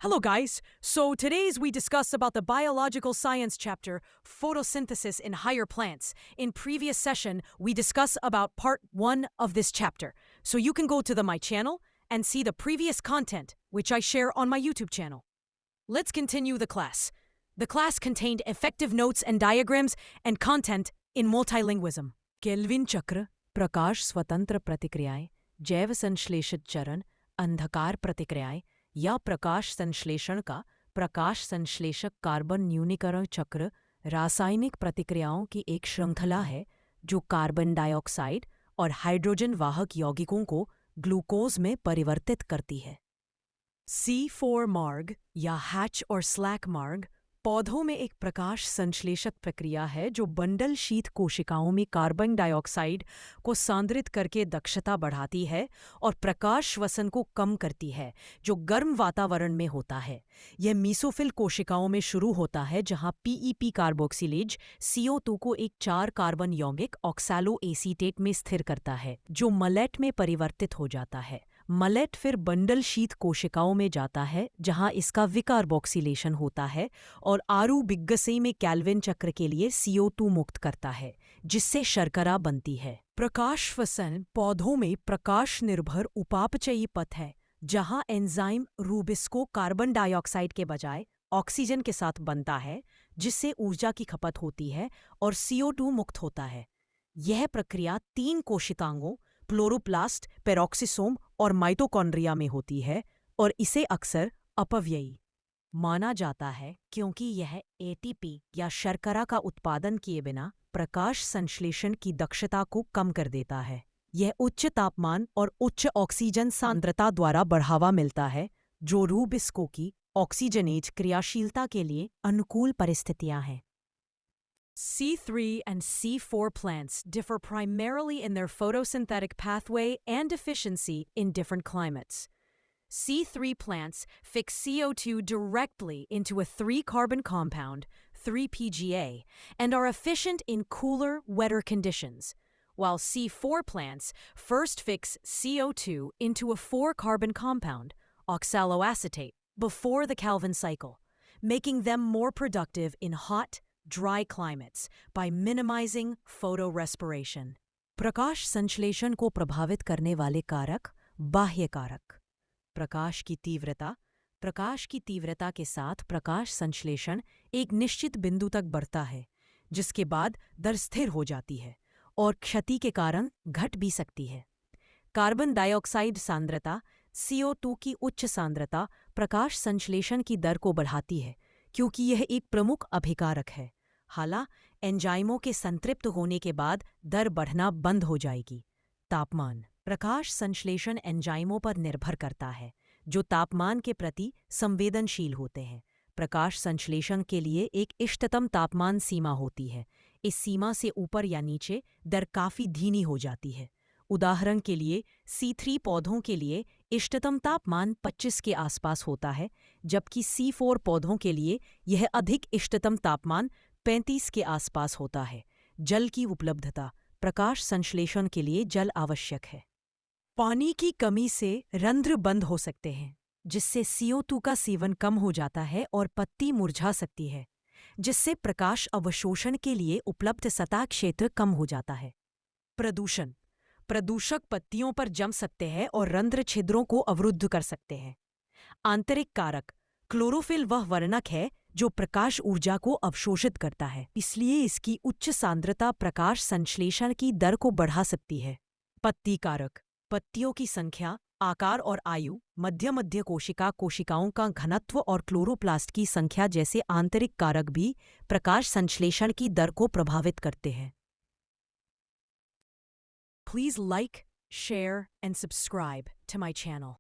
Hello guys. So today's we discuss about the biological science chapter photosynthesis in higher plants. In previous session we discuss about part 1 of this chapter. So you can go to my channel and see the previous content which I share on my YouTube channel. Let's continue the class. The class contained effective notes and diagrams and content in multilingualism. Kelvin चक्र, प्रकाश स्वतंत्र प्रतिक्रियाएं, जैव संश्लेषित चरण, अंधकार प्रतिक्रियाएं या प्रकाश संश्लेषण का प्रकाश संश्लेषक कार्बन न्यूनीकरण चक्र रासायनिक प्रतिक्रियाओं की एक श्रृंखला है जो कार्बन डाइऑक्साइड और हाइड्रोजन वाहक यौगिकों को ग्लूकोज में परिवर्तित करती है। C4 मार्ग या हैच और स्लैक मार्ग पौधों में एक प्रकाश संश्लेषक प्रक्रिया है जो बंडल शीत कोशिकाओं में कार्बन डाइऑक्साइड को सांद्रित करके दक्षता बढ़ाती है और प्रकाश श्वसन को कम करती है जो गर्म वातावरण में होता है। यह मीसोफिल कोशिकाओं में शुरू होता है जहां PEP कार्बोक्सिलेज CO2 को एक 4 कार्बन यौगिक ऑक्सैलो एसीटेट में स्थिर करता है जो मलेट में परिवर्तित हो जाता है। मलेट फिर बंडल शीत कोशिकाओं में जाता है जहां इसका विकार्बोक्सिलेशन होता है और आरू बिग्गसे में कैल्विन चक्र के लिए CO2 मुक्त करता है जिससे शर्करा बनती है। प्रकाश श्वसन पौधों में प्रकाश निर्भर उपापचयी पथ है जहां एंजाइम रूबिस्को कार्बन डाइऑक्साइड के बजाय ऑक्सीजन के साथ बनता है जिससे ऊर्जा की खपत होती है और CO2 मुक्त होता है। यह प्रक्रिया 3 कोशिकांगों क्लोरोप्लास्ट, पेरोक्सिसोम और माइटोकॉन्ड्रिया में होती है और इसे अक्सर अपव्ययी माना जाता है क्योंकि यह ATP या शर्करा का उत्पादन किए बिना प्रकाश संश्लेषण की दक्षता को कम कर देता है। यह उच्च तापमान और उच्च ऑक्सीजन सांद्रता द्वारा बढ़ावा मिलता है जो रूबिस्को की ऑक्सीजनेज क्रियाशीलता के लिए अनुकूल परिस्थितियां हैं। C3 and C4 plants differ primarily in their photosynthetic pathway and efficiency in different climates. C3 plants fix CO2 directly into a 3-carbon compound, 3-PGA, and are efficient in cooler, wetter conditions, while C4 plants first fix CO2 into a 4-carbon compound, oxaloacetate, before the Calvin cycle, making them more productive in hot, dry climates by minimizing photorespiration. प्रकाश संश्लेषण को प्रभावित करने वाले कारक बाह्य कारक। प्रकाश की तीव्रता के साथ प्रकाश संश्लेषण एक निश्चित बिंदु तक बढ़ता है जिसके बाद दर स्थिर हो जाती है और क्षति के कारण घट भी सकती है। कार्बन डाइऑक्साइड सांद्रता CO2 की उच्च सांद्रता प्रकाश संश्लेषण की दर को बढ़ाती है क्योंकि यह एक प्रमुख अभिकारक है। हालांकि एंजाइमों के संतृप्त होने के बाद दर बढ़ना बंद हो जाएगी। तापमान प्रकाश संश्लेषण एंजाइमों पर निर्भर करता है जो तापमान के प्रति संवेदनशील होते हैं। प्रकाश संश्लेषण के लिए एक इष्टतम तापमान सीमा होती है। इस सीमा से ऊपर या नीचे दर काफ़ी धीमी हो जाती है। उदाहरण के लिए C3 पौधों के लिए इष्टतम तापमान 25 के आसपास होता है जबकि C4 पौधों के लिए यह अधिक इष्टतम तापमान 35 के आसपास होता है। जल की उपलब्धता प्रकाश संश्लेषण के लिए जल आवश्यक है। पानी की कमी से रंध्र बंद हो सकते हैं जिससे CO2 का सेवन कम हो जाता है और पत्ती मुरझा सकती है जिससे प्रकाश अवशोषण के लिए उपलब्ध सतह क्षेत्र कम हो जाता है। प्रदूषक पत्तियों पर जम सकते हैं और रंध्र छिद्रों को अवरुद्ध कर सकते हैं। आंतरिक कारक क्लोरोफिल वह वर्णक है जो प्रकाश ऊर्जा को अवशोषित करता है, इसलिए इसकी उच्च सांद्रता प्रकाश संश्लेषण की दर को बढ़ा सकती है। पत्ती कारक पत्तियों की संख्या, आकार और आयु, मध्य कोशिकाओं का घनत्व और क्लोरोप्लास्ट की संख्या जैसे आंतरिक कारक भी प्रकाश संश्लेषण की दर को प्रभावित करते हैं। Please like, share and subscribe to my channel.